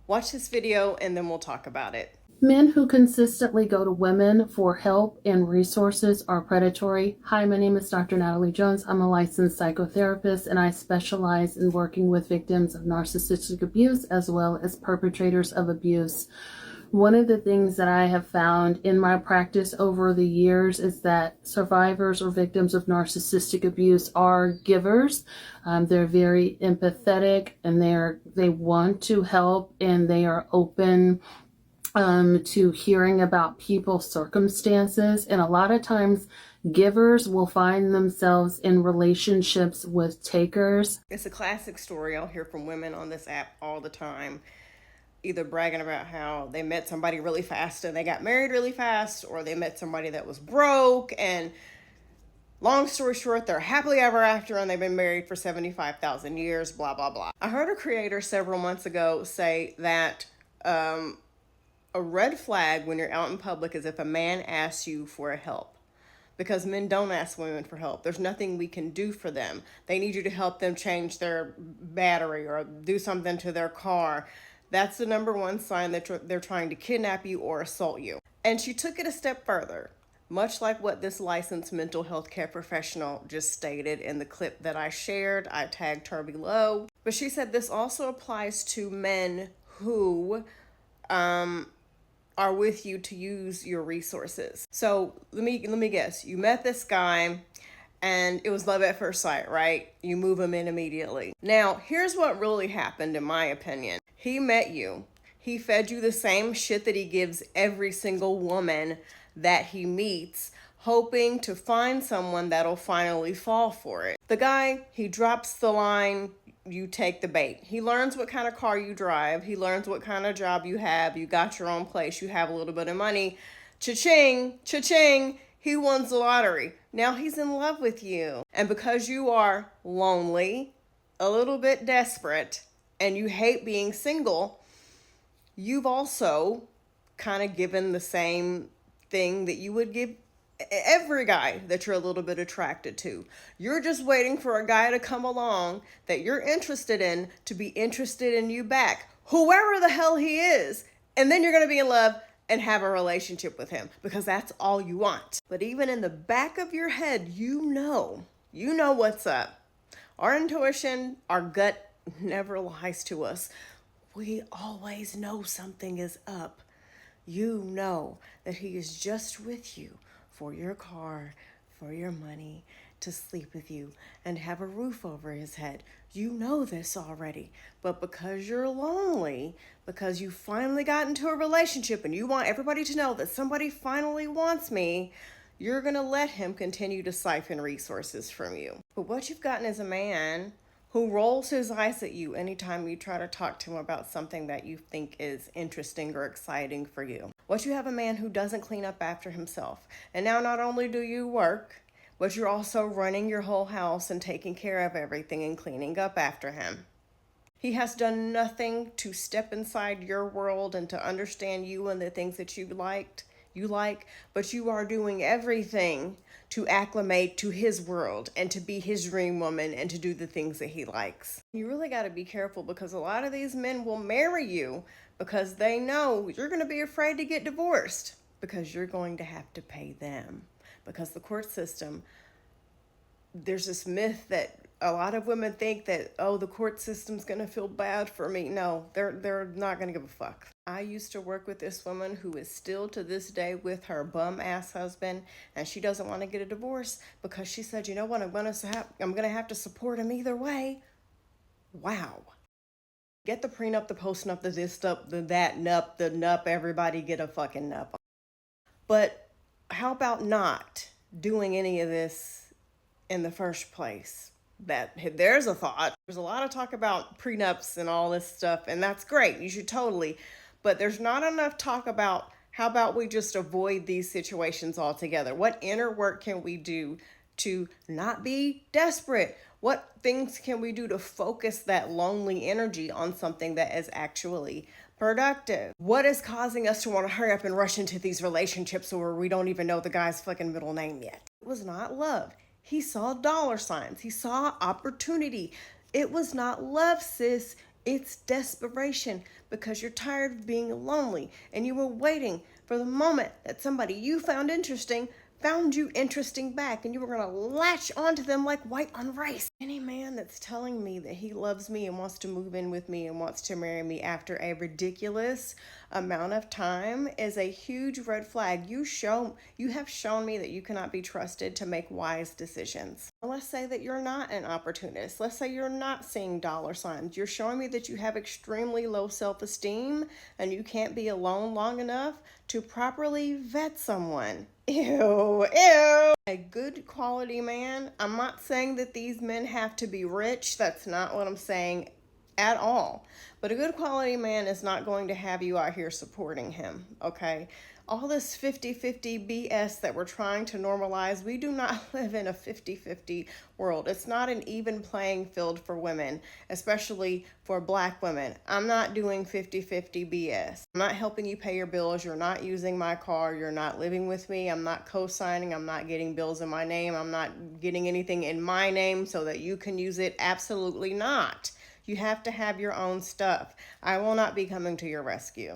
Watch this video and then we'll talk about it. Men who consistently go to women for help and resources are predatory. Hi, my name is Dr. Natalie Jones. I'm a licensed psychotherapist and I specialize in working with victims of narcissistic abuse as well as perpetrators of abuse. One of the things that I have found in my practice over the years is that survivors or victims of narcissistic abuse are givers. They're very empathetic and they want to help and they are open to hearing about people's circumstances. And a lot of times givers will find themselves in relationships with takers. It's a classic story. I'll hear from women on this app all the time, either bragging about how they met somebody really fast and they got married really fast, or they met somebody that was broke and long story short, they're happily ever after and they've been married for 75,000 years, blah, blah, blah. I heard a creator several months ago say that a red flag when you're out in public is if a man asks you for help, because men don't ask women for help. There's nothing we can do for them. They need you to help them change their battery or do something to their car. That's the number one sign that they're trying to kidnap you or assault you. And she took it a step further, much like what this licensed mental health care professional just stated in the clip that I shared. I tagged her below. But she said this also applies to men who are with you to use your resources. So let me guess. You met this guy and it was love at first sight, right? You move him in immediately. Now, here's what really happened in my opinion. He met you. He fed you the same shit that he gives every single woman that he meets, hoping to find someone that'll finally fall for it. The guy, he drops the line, you take the bait. He learns what kind of car you drive. He learns what kind of job you have. You got your own place. You have a little bit of money. Cha-ching, cha-ching. He wins the lottery. Now he's in love with you. And because you are lonely, a little bit desperate, and you hate being single, you've also kind of given the same thing that you would give every guy that you're a little bit attracted to. You're just waiting for a guy to come along that you're interested in to be interested in you back, whoever the hell he is. And then you're going to be in love and have a relationship with him because that's all you want. But even in the back of your head, you know what's up. Our intuition, our gut never lies to us. We always know something is up. You know that he is just with you for your car, for your money, to sleep with you and have a roof over his head. You know this already, but because you're lonely, because you finally got into a relationship and you want everybody to know that somebody finally wants me, you're gonna let him continue to siphon resources from you. But what you've gotten is a man who rolls his eyes at you anytime you try to talk to him about something that you think is interesting or exciting for you. What you have a man who doesn't clean up after himself. And now not only do you work, but you're also running your whole house and taking care of everything and cleaning up after him. He has done nothing to step inside your world and to understand you and the things that you like, but you are doing everything to acclimate to his world and to be his dream woman and to do the things that he likes. You really got to be careful because a lot of these men will marry you because they know you're going to be afraid to get divorced because you're going to have to pay them. Because the court system, there's this myth that a lot of women think that, oh, the court system's going to feel bad for me. No, they're not going to give a fuck. I used to work with this woman who is still to this day with her bum ass husband, and she doesn't want to get a divorce because she said, you know what, I'm going to have to support him either way. Wow. Get the prenup, the post-nup, the this nup, the that nup, the nup, everybody get a fucking nup. But how about not doing any of this in the first place? There's a thought. There's a lot of talk about prenups and all this stuff, and that's great. You should totally. But there's not enough talk about how about we just avoid these situations altogether? What inner work can we do to not be desperate? What things can we do to focus that lonely energy on something that is actually productive? What is causing us to want to hurry up and rush into these relationships where we don't even know the guy's fucking middle name yet? It was not love. He saw dollar signs. He saw opportunity. It was not love, sis. It's desperation because you're tired of being lonely and you were waiting for the moment that somebody you found interesting found you interesting back, and you were going to latch onto them like white on rice. Any man that's telling me that he loves me and wants to move in with me and wants to marry me after a ridiculous amount of time is a huge red flag. You have shown me that you cannot be trusted to make wise decisions. Let's say that you're not an opportunist. Let's say you're not seeing dollar signs. You're showing me that you have extremely low self-esteem and you can't be alone long enough to properly vet someone. Ew, ew. A good quality man, I'm not saying that these men have to be rich. That's not what I'm saying at all. But a good quality man is not going to have you out here supporting him, okay? All this 50-50 BS that we're trying to normalize, we do not live in a 50-50 world. It's not an even playing field for women, especially for Black women. I'm not doing 50-50 BS. I'm not helping you pay your bills. You're not using my car. You're not living with me. I'm not co-signing. I'm not getting bills in my name. I'm not getting anything in my name so that you can use it. Absolutely not. You have to have your own stuff. I will not be coming to your rescue.